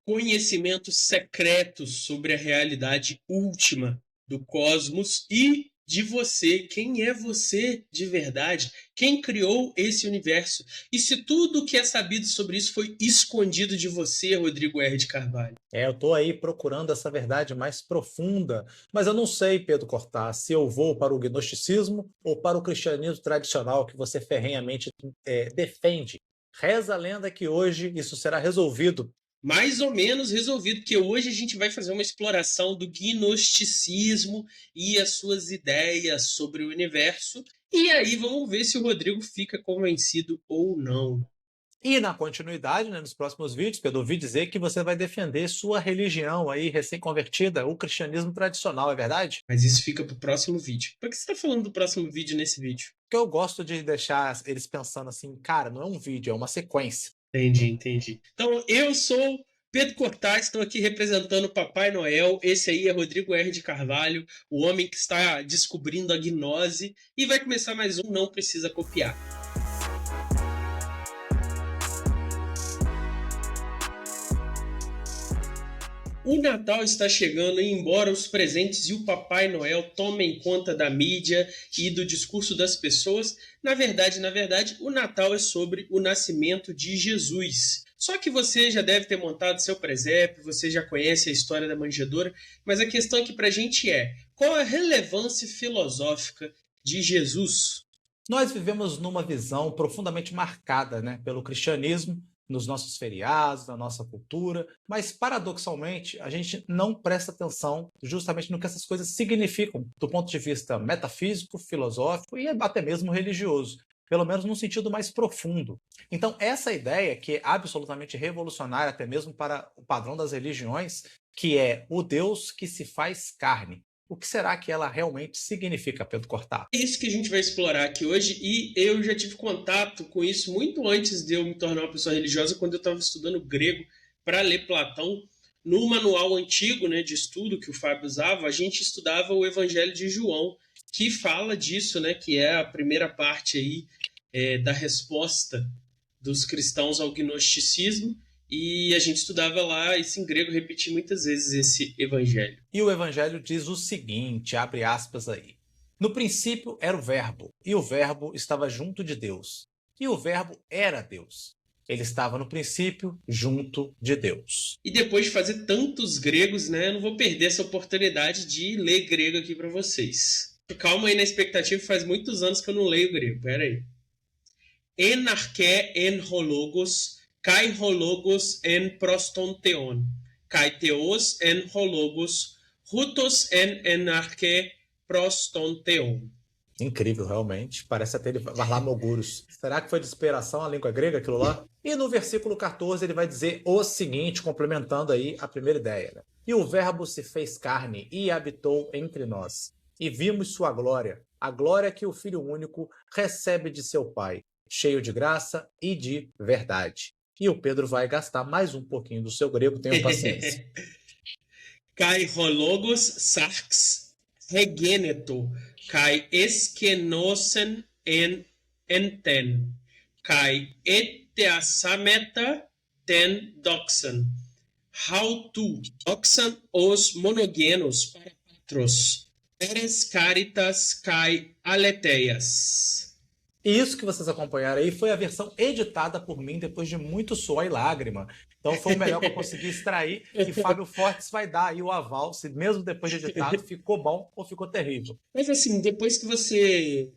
conhecimento secreto sobre a realidade última do cosmos e de você. Quem é você de verdade? Quem criou esse universo? E se tudo o que é sabido sobre isso foi escondido de você, Rodrigo R. de Carvalho? Eu estou aí procurando essa verdade mais profunda, mas eu não sei, Pedro Cortá, se eu vou para o gnosticismo ou para o cristianismo tradicional que você ferrenhamente defende. Reza a lenda que hoje isso será resolvido. Mais ou menos resolvido, porque hoje a gente vai fazer uma exploração do gnosticismo e as suas ideias sobre o universo. E aí vamos ver se o Rodrigo fica convencido ou não. E na continuidade, né, nos próximos vídeos, Pedro, ouvi dizer que você vai defender sua religião aí recém-convertida, o cristianismo tradicional, é verdade? Mas isso fica pro próximo vídeo. Por que você está falando do próximo vídeo nesse vídeo? Porque eu gosto de deixar eles pensando assim, cara, não é um vídeo, é uma sequência. Entendi. Então, eu sou Pedro Cortaz, estou aqui representando o Papai Noel. Esse aí é Rodrigo R. de Carvalho, o homem que está descobrindo a gnose. E vai começar mais um Não Precisa Copiar. O Natal está chegando e, embora os presentes e o Papai Noel tomem conta da mídia e do discurso das pessoas, na verdade, o Natal é sobre o nascimento de Jesus. Só que você já deve ter montado seu presépio, você já conhece a história da manjedoura, mas a questão aqui pra gente é: qual a relevância filosófica de Jesus? Nós vivemos numa visão profundamente marcada, né, pelo cristianismo, nos nossos feriados, na nossa cultura, mas paradoxalmente a gente não presta atenção justamente no que essas coisas significam do ponto de vista metafísico, filosófico e até mesmo religioso, pelo menos num sentido mais profundo. Então, essa ideia, que é absolutamente revolucionária até mesmo para o padrão das religiões, que é o Deus que se faz carne. O que será que ela realmente significa, Pedro Cortá? É isso que a gente vai explorar aqui hoje, e eu já tive contato com isso muito antes de eu me tornar uma pessoa religiosa, quando eu estava estudando grego para ler Platão. No manual antigo, né, de estudo que o Fábio usava, a gente estudava o Evangelho de João, que fala disso, né, que é a primeira parte aí da resposta dos cristãos ao gnosticismo, e a gente estudava lá isso em grego, repetir muitas vezes esse evangelho. E o evangelho diz o seguinte, abre aspas aí. No princípio era o verbo, e o verbo estava junto de Deus. E o verbo era Deus. Ele estava no princípio junto de Deus. E depois de fazer tantos gregos, né, eu não vou perder essa oportunidade de ler grego aqui para vocês. Calma aí na expectativa, faz muitos anos que eu não leio grego, pera aí. En arche en hologos, kai hologos en prostonteon, kai theos en hologos, hutos en arche prostonteon. Incrível, realmente. Parece até ele Varlamogurus. Será que foi de inspiração a língua grega aquilo lá? E no versículo 14 ele vai dizer o seguinte, complementando aí a primeira ideia. Né? E o verbo se fez carne e habitou entre nós. E vimos sua glória, a glória que o Filho único recebe de seu Pai, cheio de graça e de verdade. E o Pedro vai gastar mais um pouquinho do seu grego, tenham paciência. Kai hologos sarx regeneto, kai eskenosen en enten, kai eteasameta ten doxan. How to doxan os monogenos para patros, peres caritas kai aleteias. E isso que vocês acompanharam aí foi a versão editada por mim depois de muito suor e lágrima. Então foi o melhor que eu consegui extrair e Fábio Fortes vai dar aí o aval, se mesmo depois de editado ficou bom ou ficou terrível. Mas assim, depois que você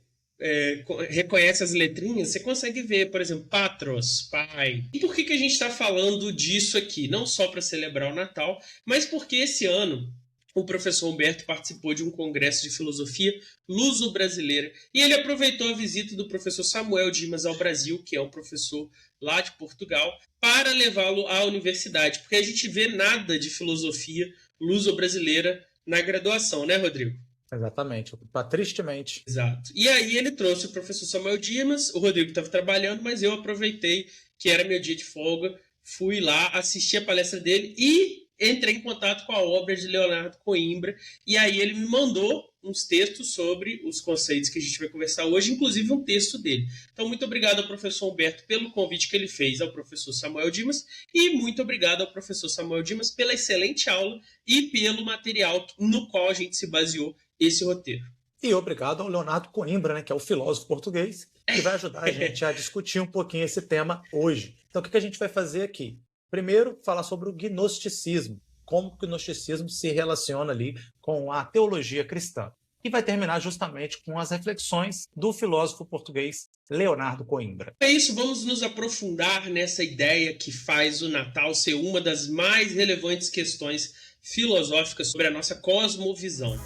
reconhece as letrinhas, você consegue ver, por exemplo, Patros, pai. E por que a gente está falando disso aqui? Não só para celebrar o Natal, mas porque esse ano o professor Humberto participou de um congresso de filosofia luso-brasileira e ele aproveitou a visita do professor Samuel Dimas ao Brasil, que é um professor lá de Portugal, para levá-lo à universidade, porque a gente vê nada de filosofia luso-brasileira na graduação, né, Rodrigo? Exatamente, tristemente. Exato. E aí ele trouxe o professor Samuel Dimas, o Rodrigo estava trabalhando, mas eu aproveitei que era meu dia de folga, fui lá, assisti a palestra dele e entrei em contato com a obra de Leonardo Coimbra, e aí ele me mandou uns textos sobre os conceitos que a gente vai conversar hoje, inclusive um texto dele. Então, muito obrigado ao professor Humberto pelo convite que ele fez ao professor Samuel Dimas, e muito obrigado ao professor Samuel Dimas pela excelente aula e pelo material no qual a gente se baseou esse roteiro. E obrigado ao Leonardo Coimbra, né, que é o filósofo português, que vai ajudar a gente a discutir um pouquinho esse tema hoje. Então, o que a gente vai fazer aqui? Primeiro, falar sobre o gnosticismo, como o gnosticismo se relaciona ali com a teologia cristã. E vai terminar justamente com as reflexões do filósofo português Leonardo Coimbra. É isso, vamos nos aprofundar nessa ideia que faz o Natal ser uma das mais relevantes questões filosóficas sobre a nossa cosmovisão.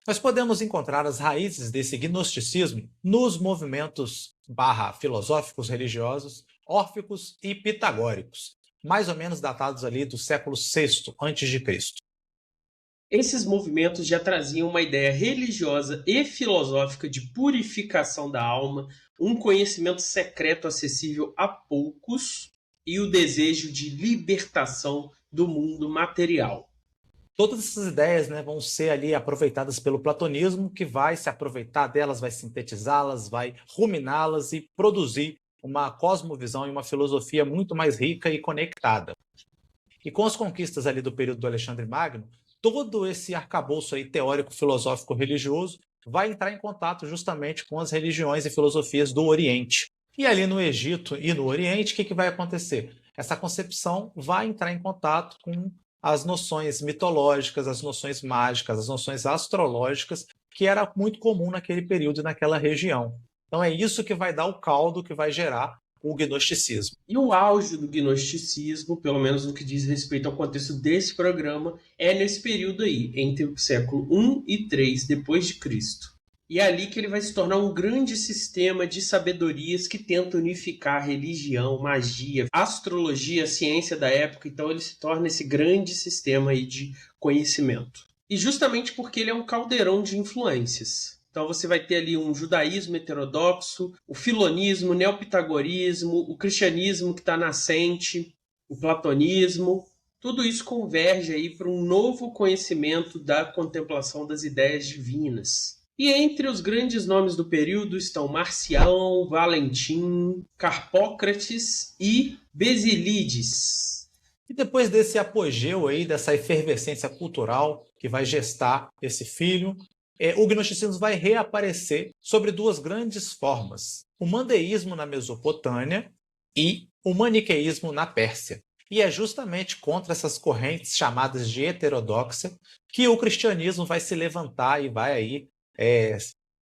Nós podemos encontrar as raízes desse gnosticismo nos movimentos filosóficos religiosos órficos e pitagóricos, mais ou menos datados ali do século VI a.C. Esses movimentos já traziam uma ideia religiosa e filosófica de purificação da alma, um conhecimento secreto acessível a poucos e o desejo de libertação do mundo material. Todas essas ideias, né, vão ser ali aproveitadas pelo platonismo, que vai se aproveitar delas, vai sintetizá-las, vai ruminá-las e produzir uma cosmovisão e uma filosofia muito mais rica e conectada. E com as conquistas ali do período do Alexandre Magno, todo esse arcabouço aí teórico, filosófico, religioso vai entrar em contato justamente com as religiões e filosofias do Oriente. E ali no Egito e no Oriente, o que vai acontecer? Essa concepção vai entrar em contato com as noções mitológicas, as noções mágicas, as noções astrológicas, que era muito comum naquele período e naquela região. Então é isso que vai dar o caldo, que vai gerar o gnosticismo. E o auge do gnosticismo, pelo menos no que diz respeito ao contexto desse programa, é nesse período aí, entre o século I e III depois de Cristo. E é ali que ele vai se tornar um grande sistema de sabedorias que tenta unificar religião, magia, astrologia, ciência da época. Então ele se torna esse grande sistema aí de conhecimento. E justamente porque ele é um caldeirão de influências. Então você vai ter ali um judaísmo heterodoxo, o filonismo, o neopitagorismo, o cristianismo que está nascente, o platonismo. Tudo isso converge aí para um novo conhecimento da contemplação das ideias divinas. E entre os grandes nomes do período estão Marcião, Valentim, Carpócrates e Basílides. E depois desse apogeu aí, dessa efervescência cultural que vai gestar esse filho, o gnosticismo vai reaparecer sobre duas grandes formas: o mandeísmo na Mesopotâmia e o maniqueísmo na Pérsia. E é justamente contra essas correntes chamadas de heterodoxa que o cristianismo vai se levantar e vai aí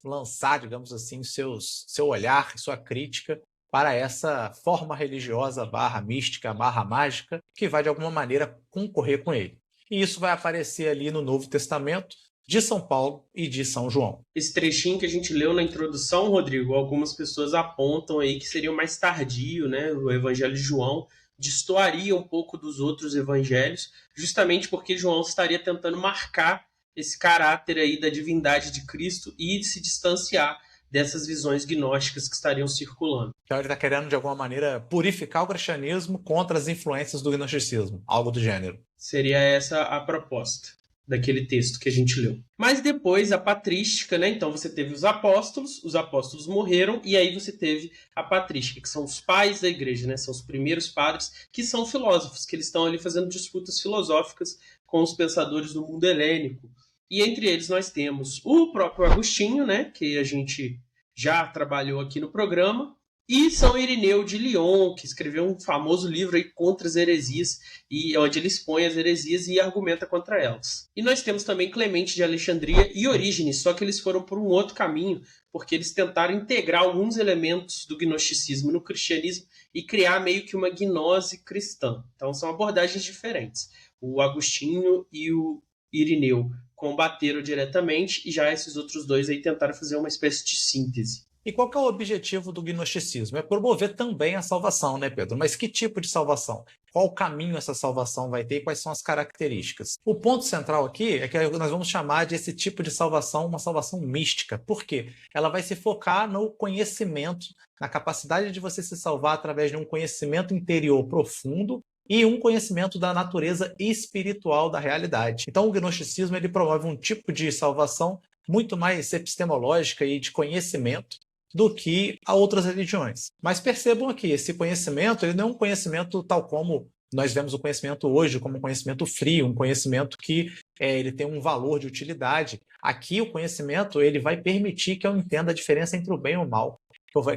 lançar, digamos assim, seu olhar, sua crítica para essa forma religiosa mística, mágica, que vai de alguma maneira concorrer com ele. E isso vai aparecer ali no Novo Testamento, de São Paulo e de São João. Esse trechinho que a gente leu na introdução, Rodrigo, algumas pessoas apontam aí que seria o mais tardio, né? O Evangelho de João destoaria um pouco dos outros evangelhos, justamente porque João estaria tentando marcar esse caráter aí da divindade de Cristo e se distanciar dessas visões gnósticas que estariam circulando. Então ele está querendo, de alguma maneira, purificar o cristianismo contra as influências do gnosticismo, algo do gênero. Seria essa a proposta daquele texto que a gente leu. Mas depois a patrística, né? Então você teve os apóstolos morreram, e aí você teve a patrística, que são os pais da igreja, né? São os primeiros padres, que são filósofos, que eles estão ali fazendo disputas filosóficas com os pensadores do mundo helênico. E entre eles nós temos o próprio Agostinho, né? Que a gente já trabalhou aqui no programa, e São Irineu de Lyon, que escreveu um famoso livro aí contra as heresias, e onde ele expõe as heresias e argumenta contra elas. E nós temos também Clemente de Alexandria e Orígenes, só que eles foram por um outro caminho, porque eles tentaram integrar alguns elementos do gnosticismo no cristianismo e criar meio que uma gnose cristã. Então são abordagens diferentes. O Agostinho e o Irineu combateram diretamente, e já esses outros dois aí tentaram fazer uma espécie de síntese. E qual que é o objetivo do gnosticismo? É promover também a salvação, né, Pedro? Mas que tipo de salvação? Qual caminho essa salvação vai ter e quais são as características? O ponto central aqui é que nós vamos chamar de esse tipo de salvação uma salvação mística. Por quê? Ela vai se focar no conhecimento, na capacidade de você se salvar através de um conhecimento interior profundo e um conhecimento da natureza espiritual da realidade. Então, o gnosticismo ele promove um tipo de salvação muito mais epistemológica e de conhecimento do que a outras religiões. Mas percebam aqui, esse conhecimento ele não é um conhecimento tal como nós vemos o conhecimento hoje, como um conhecimento frio, um conhecimento que ele tem um valor de utilidade. Aqui o conhecimento ele vai permitir que eu entenda a diferença entre o bem e o mal.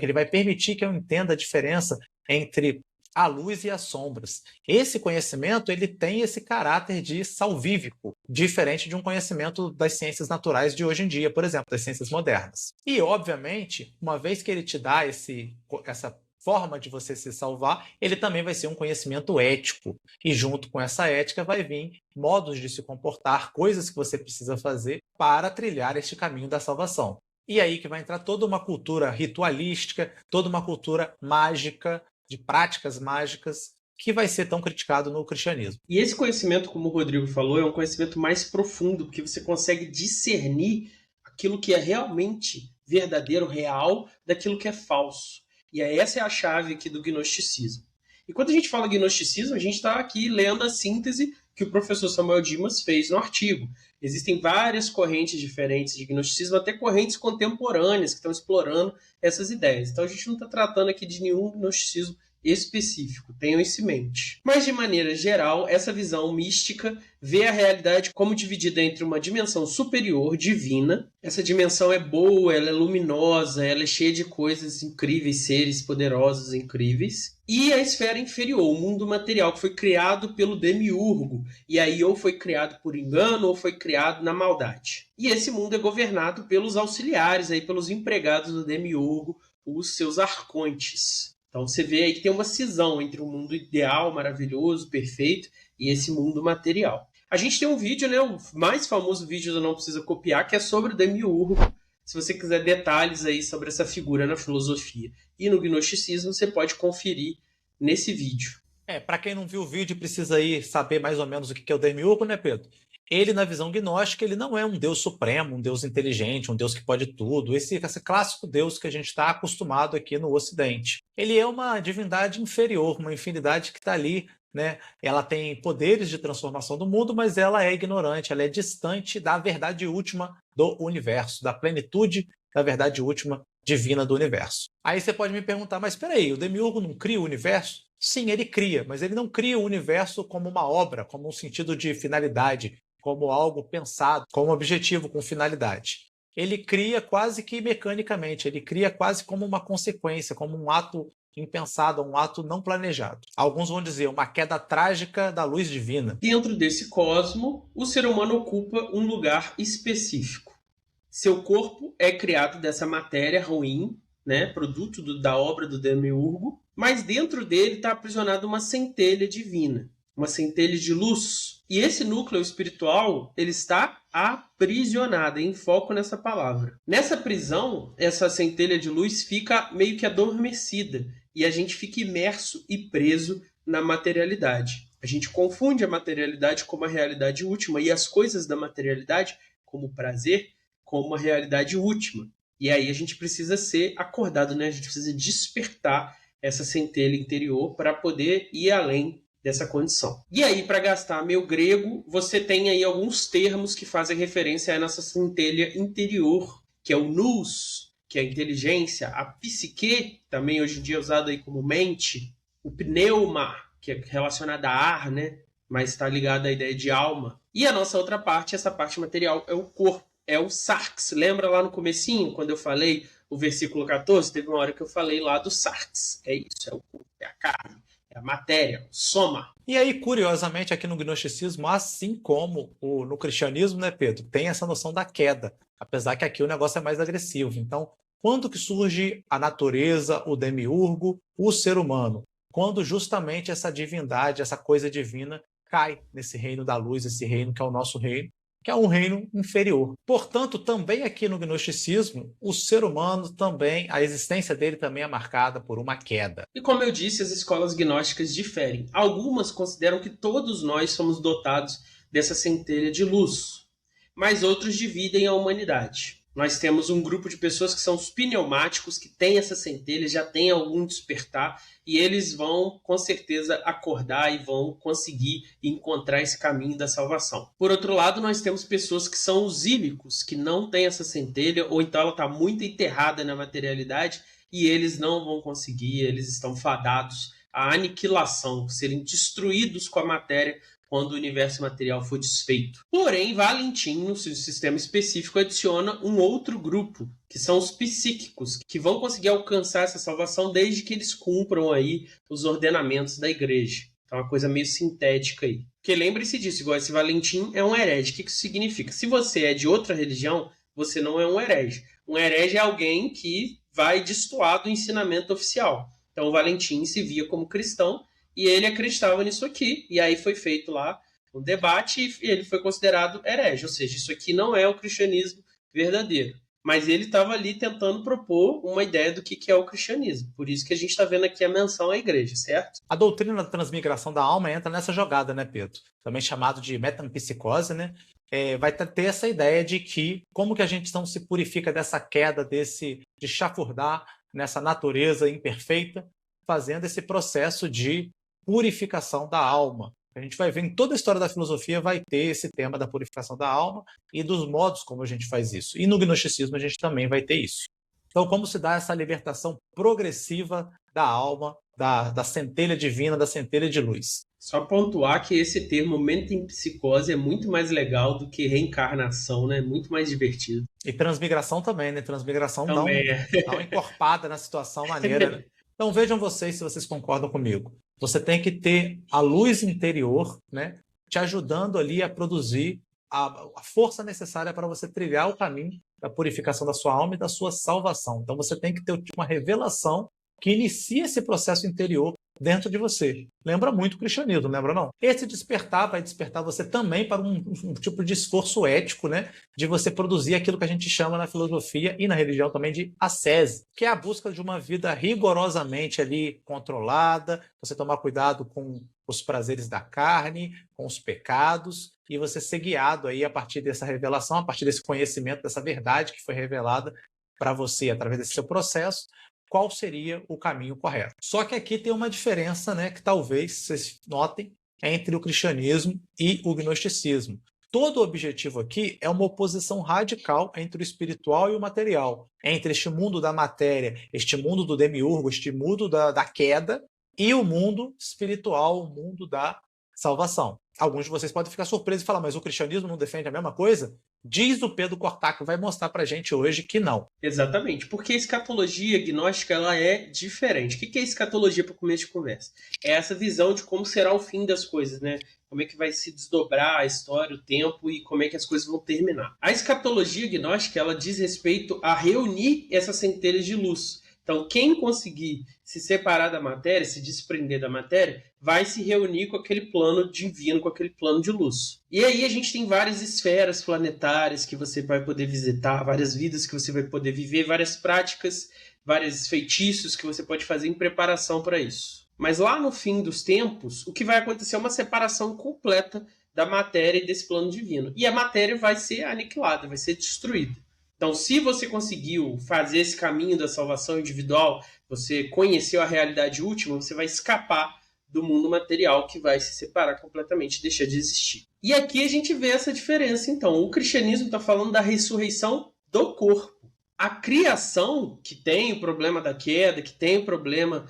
Ele vai permitir que eu entenda a diferença entre a luz e as sombras. Esse conhecimento ele tem esse caráter de salvífico, diferente de um conhecimento das ciências naturais de hoje em dia, por exemplo, das ciências modernas. E, obviamente, uma vez que ele te dá essa forma de você se salvar, ele também vai ser um conhecimento ético. E junto com essa ética vai vir modos de se comportar, coisas que você precisa fazer para trilhar este caminho da salvação. E aí que vai entrar toda uma cultura ritualística, toda uma cultura mágica, de práticas mágicas, que vai ser tão criticado no cristianismo. E esse conhecimento, como o Rodrigo falou, é um conhecimento mais profundo, porque você consegue discernir aquilo que é realmente verdadeiro, real, daquilo que é falso. E essa é a chave aqui do gnosticismo. E quando a gente fala gnosticismo, a gente está aqui lendo a síntese que o professor Samuel Dimas fez no artigo. Existem várias correntes diferentes de gnosticismo, até correntes contemporâneas que estão explorando essas ideias. Então a gente não está tratando aqui de nenhum gnosticismo específico, tenham isso em mente. Mas de maneira geral, essa visão mística vê a realidade como dividida entre uma dimensão superior, divina. Essa dimensão é boa, ela é luminosa, ela é cheia de coisas incríveis, seres poderosos, incríveis. E a esfera inferior, o mundo material, que foi criado pelo demiurgo. E aí ou foi criado por engano ou foi criado na maldade. E esse mundo é governado pelos auxiliares, aí, pelos empregados do demiurgo, os seus arcontes. Então você vê aí que tem uma cisão entre o mundo ideal, maravilhoso, perfeito, e esse mundo material. A gente tem um vídeo, né, o mais famoso vídeo do Não Precisa Copiar, que é sobre o demiurgo. Se você quiser detalhes aí sobre essa figura na filosofia e no gnosticismo, você pode conferir nesse vídeo. Para quem não viu o vídeo precisa aí saber mais ou menos o que é o demiurgo, né, Pedro? Ele, na visão gnóstica, ele não é um Deus supremo, um Deus inteligente, um Deus que pode tudo. Esse clássico Deus que a gente está acostumado aqui no Ocidente. Ele é uma divindade inferior, uma infinidade que está ali, né? Ela tem poderes de transformação do mundo, mas ela é ignorante, ela é distante da verdade última do universo, da plenitude da verdade última divina do universo. Aí você pode me perguntar, mas espera aí, o demiurgo não cria o universo? Sim, ele cria, mas ele não cria o universo como uma obra, como um sentido de finalidade, como algo pensado, como objetivo, com finalidade. Ele cria quase que mecanicamente, ele cria quase como uma consequência, como um ato impensado, um ato não planejado. Alguns vão dizer uma queda trágica da luz divina. Dentro desse cosmo, o ser humano ocupa um lugar específico. Seu corpo é criado dessa matéria ruim, né, produto da obra do demiurgo, mas dentro dele está aprisionada uma centelha divina, uma centelha de luz. E esse núcleo espiritual, ele está aprisionado, em foco nessa palavra. Nessa prisão, essa centelha de luz fica meio que adormecida e a gente fica imerso e preso na materialidade. A gente confunde a materialidade como a realidade última e as coisas da materialidade, como o prazer, como a realidade última. E aí a gente precisa ser acordado, né? A gente precisa despertar essa centelha interior para poder ir além dessa condição. E aí, para gastar meu grego, você tem aí alguns termos que fazem referência a nossa centelha interior, que é o nous, que é a inteligência, a psique, também hoje em dia usado aí como mente, o pneuma, que é relacionado a ar, né? Mas está ligado à ideia de alma. E a nossa outra parte, essa parte material, é o corpo, é o sarx. Lembra lá no comecinho, quando eu falei o versículo 14? Teve uma hora que eu falei lá do sarx. É isso, é o corpo, é a carne, é a matéria, o soma. E aí, curiosamente, aqui no gnosticismo, assim como no cristianismo, né, Pedro, tem essa noção da queda, apesar que aqui o negócio é mais agressivo. Então, quando que surge a natureza, o demiurgo, o ser humano? Quando justamente essa divindade, essa coisa divina, cai nesse reino da luz, esse reino que é o nosso reino, que é um reino inferior. Portanto, também aqui no gnosticismo, o ser humano também, a existência dele também é marcada por uma queda. E como eu disse, as escolas gnósticas diferem. Algumas consideram que todos nós somos dotados dessa centelha de luz, mas outros dividem a humanidade. Nós temos um grupo de pessoas que são os pneumáticos, que têm essa centelha, já têm algum despertar, e eles vão, com certeza, acordar e vão conseguir encontrar esse caminho da salvação. Por outro lado, nós temos pessoas que são os ílicos, que não têm essa centelha, ou então ela está muito enterrada na materialidade, e eles não vão conseguir, eles estão fadados à aniquilação, serem destruídos com a matéria quando o universo material for desfeito. Porém, Valentim, no seu sistema específico, adiciona um outro grupo, que são os psíquicos, que vão conseguir alcançar essa salvação desde que eles cumpram aí os ordenamentos da igreja. Então é uma coisa meio sintética aí. Porque lembre-se disso, igual esse Valentim é um herege. O que isso significa? Se você é de outra religião, você não é um herege. Um herege é alguém que vai destoar do ensinamento oficial. Então o Valentim se via como cristão, e ele acreditava nisso aqui, e aí foi feito lá um debate e ele foi considerado herege, ou seja, isso aqui não é o cristianismo verdadeiro. Mas ele estava ali tentando propor uma ideia do que é o cristianismo. Por isso que a gente está vendo aqui a menção à igreja, certo? A doutrina da transmigração da alma entra nessa jogada, né, Pedro? Também chamado de metempsicose, né? Vai ter essa ideia de que como que a gente não se purifica dessa queda, de chafurdar nessa natureza imperfeita, fazendo esse processo de purificação da alma. A gente vai ver em toda a história da filosofia vai ter esse tema da purificação da alma e dos modos como a gente faz isso. E no gnosticismo a gente também vai ter isso. Então, como se dá essa libertação progressiva da alma, da centelha divina, da centelha de luz? Só pontuar que esse termo metempsicose é muito mais legal do que reencarnação, né? Muito mais divertido. E transmigração também, né? Transmigração dá uma encorpada na situação maneira, né? Então vejam vocês se vocês concordam comigo. Você tem que ter a luz interior, né, te ajudando ali a produzir a força necessária para você trilhar o caminho da purificação da sua alma e da sua salvação. Então você tem que ter uma revelação que inicia esse processo interior dentro de você. Lembra muito o cristianismo, lembra não? Esse despertar vai despertar você também para um tipo de esforço ético, né? De você produzir aquilo que a gente chama na filosofia e na religião também de ascese, que é a busca de uma vida rigorosamente ali controlada, você tomar cuidado com os prazeres da carne, com os pecados, e você ser guiado aí a partir dessa revelação, a partir desse conhecimento, dessa verdade que foi revelada para você através desse seu processo, qual seria o caminho correto. Só que aqui tem uma diferença, né, que talvez vocês notem, entre o cristianismo e o gnosticismo. Todo o objetivo aqui é uma oposição radical entre o espiritual e o material, entre este mundo da matéria, este mundo do demiurgo, este mundo da queda, e o mundo espiritual, o mundo da salvação. Alguns de vocês podem ficar surpresos e falar, mas o cristianismo não defende a mesma coisa? Diz o Pedro Cortaco, vai mostrar pra gente hoje que não. Exatamente, porque a escatologia gnóstica ela é diferente. O que é escatologia para começo de conversa? É essa visão de como será o fim das coisas, né? Como é que vai se desdobrar a história, o tempo e como é que as coisas vão terminar. A escatologia gnóstica ela diz respeito a reunir essas centelhas de luz. Então, quem conseguir se separar da matéria, se desprender da matéria, vai se reunir com aquele plano divino, com aquele plano de luz. E aí a gente tem várias esferas planetárias que você vai poder visitar, várias vidas que você vai poder viver, várias práticas, vários feitiços que você pode fazer em preparação para isso. Mas lá no fim dos tempos, o que vai acontecer é uma separação completa da matéria e desse plano divino. E a matéria vai ser aniquilada, vai ser destruída. Então, se você conseguiu fazer esse caminho da salvação individual, você conheceu a realidade última, você vai escapar do mundo material que vai se separar completamente, deixar de existir. E aqui a gente vê essa diferença, então. O cristianismo está falando da ressurreição do corpo. A criação, que tem o problema da queda, que tem o problema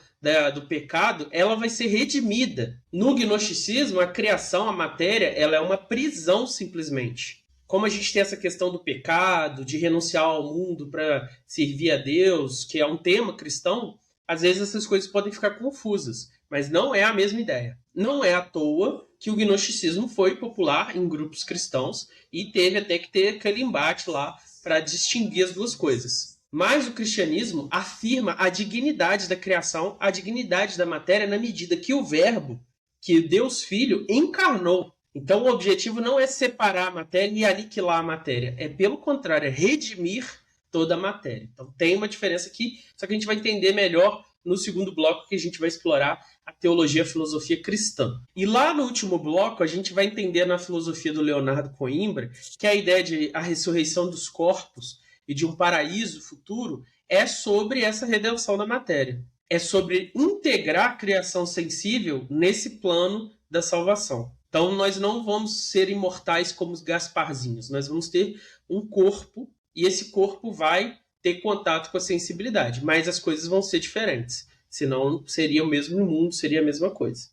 do pecado, ela vai ser redimida. No gnosticismo, a criação, a matéria, ela é uma prisão simplesmente. Como a gente tem essa questão do pecado, de renunciar ao mundo para servir a Deus, que é um tema cristão, às vezes essas coisas podem ficar confusas, mas não é a mesma ideia. Não é à toa que o gnosticismo foi popular em grupos cristãos e teve até que ter aquele embate lá para distinguir as duas coisas. Mas o cristianismo afirma a dignidade da criação, a dignidade da matéria, na medida que o Verbo, que Deus Filho, encarnou. Então o objetivo não é separar a matéria e aniquilar a matéria, é pelo contrário, é redimir toda a matéria. Então tem uma diferença aqui, só que a gente vai entender melhor no segundo bloco, que a gente vai explorar a teologia e a filosofia cristã. E lá no último bloco a gente vai entender na filosofia do Leonardo Coimbra que a ideia de a ressurreição dos corpos e de um paraíso futuro é sobre essa redenção da matéria. É sobre integrar a criação sensível nesse plano da salvação. Então nós não vamos ser imortais como os Gasparzinhos, nós vamos ter um corpo e esse corpo vai ter contato com a sensibilidade, mas as coisas vão ser diferentes, senão seria o mesmo mundo, seria a mesma coisa.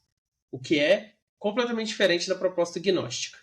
O que é completamente diferente da proposta gnóstica.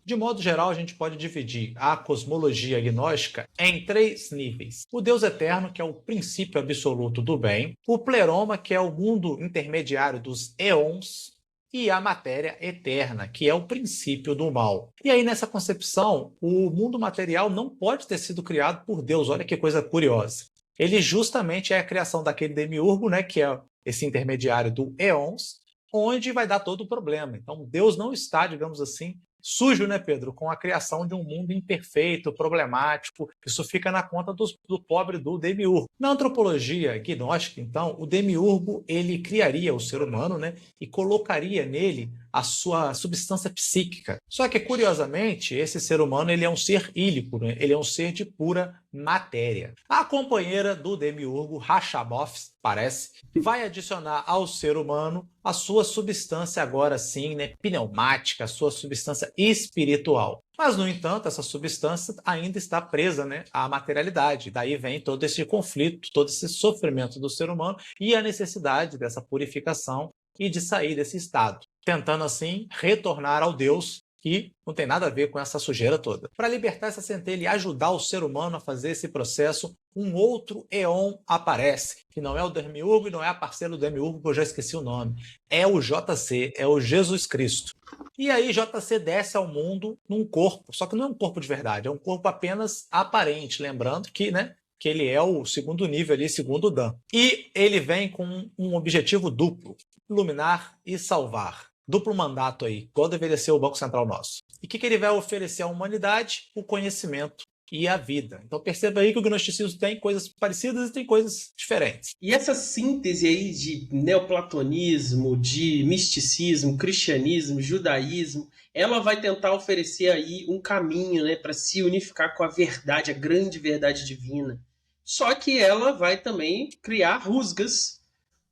De modo geral, a gente pode dividir a cosmologia gnóstica em 3 níveis. O Deus eterno, que é o princípio absoluto do bem, o pleroma, que é o mundo intermediário dos éons, e a matéria eterna, que é o princípio do mal. E aí, nessa concepção, o mundo material não pode ter sido criado por Deus. Olha que coisa curiosa. Ele justamente é a criação daquele demiurgo, né, que é esse intermediário do éons, onde vai dar todo o problema. Então, Deus não está, digamos assim, sujo, né, Pedro, com a criação de um mundo imperfeito, problemático. Isso fica na conta do pobre do demiurgo. Na antropologia gnóstica, então, o demiurgo ele criaria o ser humano, né, e colocaria nele a sua substância psíquica. Só que, curiosamente, esse ser humano ele é um ser ílico, né? Ele é um ser de pura matéria. A companheira do demiurgo, Rashamoff, parece, vai adicionar ao ser humano a sua substância agora sim, né, pneumática, a sua substância espiritual. Mas, no entanto, essa substância ainda está presa, né, à materialidade. Daí vem todo esse conflito, todo esse sofrimento do ser humano e a necessidade dessa purificação e de sair desse estado, tentando assim retornar ao Deus que não tem nada a ver com essa sujeira toda. Para libertar essa centelha e ajudar o ser humano a fazer esse processo, um outro éon aparece, que não é o demiurgo e não é a parceira do demiurgo, que eu já esqueci o nome. É o JC, é o Jesus Cristo. E aí JC desce ao mundo num corpo, só que não é um corpo de verdade, é um corpo apenas aparente, lembrando que, né, que ele é o segundo nível ali, segundo Dan. E ele vem com um objetivo duplo, iluminar e salvar. Duplo mandato aí, igual deveria ser o Banco Central nosso. E o que ele vai oferecer à humanidade? O conhecimento e a vida. Então perceba aí que o gnosticismo tem coisas parecidas e tem coisas diferentes. E essa síntese aí de neoplatonismo, de misticismo, cristianismo, judaísmo, ela vai tentar oferecer aí um caminho, né, para se unificar com a verdade, a grande verdade divina. Só que ela vai também criar rusgas,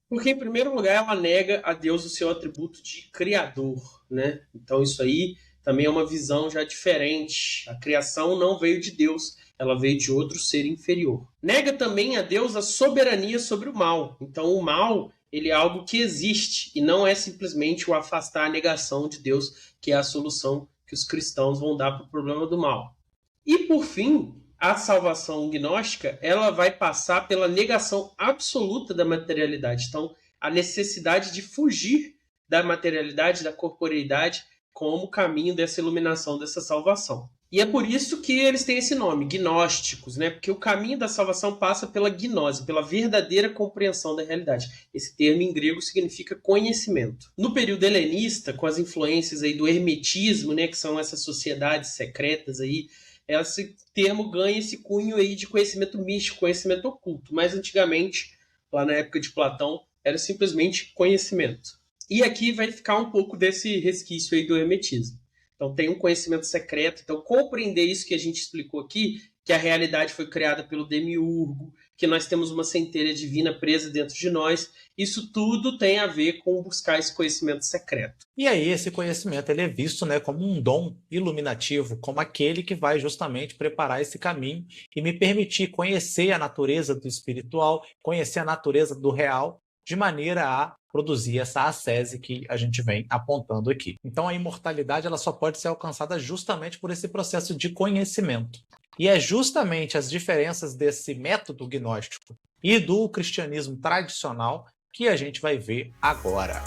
porque em primeiro lugar ela nega a Deus o seu atributo de criador, né? Então isso aí também é uma visão já diferente. A criação não veio de Deus, ela veio de outro ser inferior. Nega também a Deus a soberania sobre o mal. Então o mal, ele é algo que existe e não é simplesmente o afastar a negação de Deus, que é a solução que os cristãos vão dar para o problema do mal. E por fim, a salvação gnóstica, ela vai passar pela negação absoluta da materialidade. Então, a necessidade de fugir da materialidade, da corporeidade, como caminho dessa iluminação, dessa salvação. E é por isso que eles têm esse nome, gnósticos, né? Porque o caminho da salvação passa pela gnose, pela verdadeira compreensão da realidade. Esse termo em grego significa conhecimento. No período helenista, com as influências aí do hermetismo, né, que são essas sociedades secretas aí, esse termo ganha esse cunho aí de conhecimento místico, conhecimento oculto. Mas antigamente, lá na época de Platão, era simplesmente conhecimento. E aqui vai ficar um pouco desse resquício aí do hermetismo. Então tem um conhecimento secreto. Então compreender isso que a gente explicou aqui, que a realidade foi criada pelo demiurgo, que nós temos uma centelha divina presa dentro de nós, isso tudo tem a ver com buscar esse conhecimento secreto. E aí esse conhecimento ele é visto, né, como um dom iluminativo, como aquele que vai justamente preparar esse caminho e me permitir conhecer a natureza do espiritual, conhecer a natureza do real, de maneira a produzir essa ascese que a gente vem apontando aqui. Então a imortalidade ela só pode ser alcançada justamente por esse processo de conhecimento. E é justamente as diferenças desse método gnóstico e do cristianismo tradicional que a gente vai ver agora.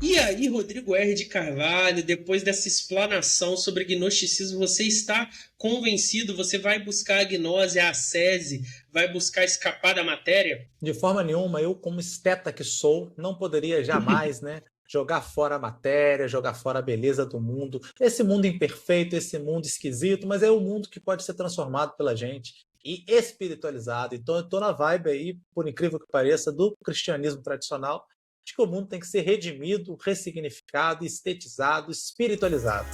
E aí, Rodrigo R. de Carvalho, depois dessa explanação sobre gnosticismo, você está convencido? Você vai buscar a gnose, a ascese, vai buscar escapar da matéria? De forma nenhuma, eu, como esteta que sou, não poderia jamais, né, jogar fora a matéria, jogar fora a beleza do mundo. Esse mundo imperfeito, esse mundo esquisito, mas é o mundo que pode ser transformado pela gente e espiritualizado. Então, eu estou na vibe aí, por incrível que pareça, do cristianismo tradicional, de que o mundo tem que ser redimido, ressignificado, estetizado, espiritualizado.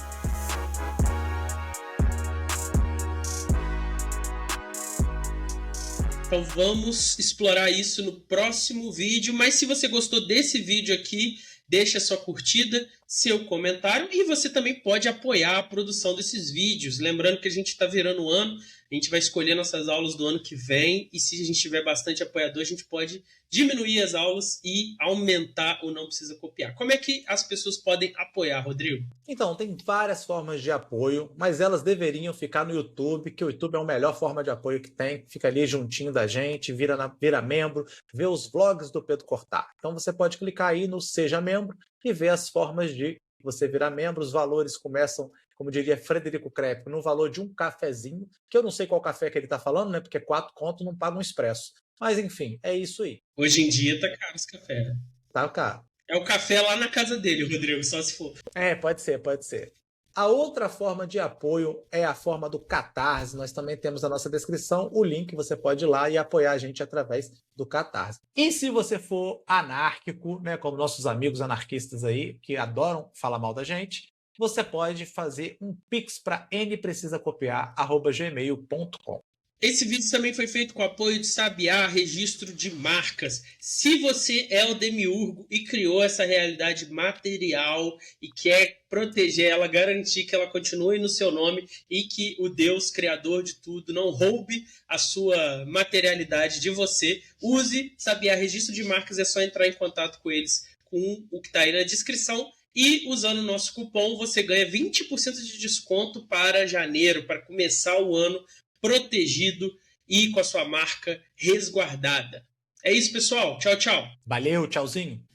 Então vamos explorar isso no próximo vídeo. Mas se você gostou desse vídeo aqui, deixa sua curtida, seu comentário e você também pode apoiar a produção desses vídeos. Lembrando que a gente está virando o ano, a gente vai escolher nossas aulas do ano que vem e se a gente tiver bastante apoiador, a gente pode diminuir as aulas e aumentar o Não Precisa Copiar. Como é que as pessoas podem apoiar, Rodrigo? Então, tem várias formas de apoio, mas elas deveriam ficar no YouTube, que o YouTube é a melhor forma de apoio que tem. Fica ali juntinho da gente, vira membro, vê os vlogs do Pedro Cortar. Então você pode clicar aí no Seja Membro e ver as formas de você virar membro. Os valores começam, como diria Frederico Crepe, no valor de um cafezinho, que eu não sei qual café que ele está falando, né? Porque 4 conto não paga um expresso. Mas enfim, é isso aí. Hoje em dia tá caro esse café. Tá, cara? É o café lá na casa dele, Rodrigo, só se for. Pode ser, pode ser. A outra forma de apoio é a forma do Catarse. Nós também temos na nossa descrição o link, você pode ir lá e apoiar a gente através do Catarse. E se você for anárquico, né, como nossos amigos anarquistas aí, que adoram falar mal da gente, você pode fazer um pix para nprecisacopiar@gmail.com. Esse vídeo também foi feito com apoio de Sabiá, registro de marcas. Se você é o demiurgo e criou essa realidade material e quer proteger ela, garantir que ela continue no seu nome e que o Deus criador de tudo não roube a sua materialidade de você, use Sabiá, registro de marcas. É só entrar em contato com eles com o que está aí na descrição. E usando o nosso cupom você ganha 20% de desconto para janeiro, para começar o ano protegido e com a sua marca resguardada. É isso, pessoal. Tchau, tchau. Valeu, tchauzinho.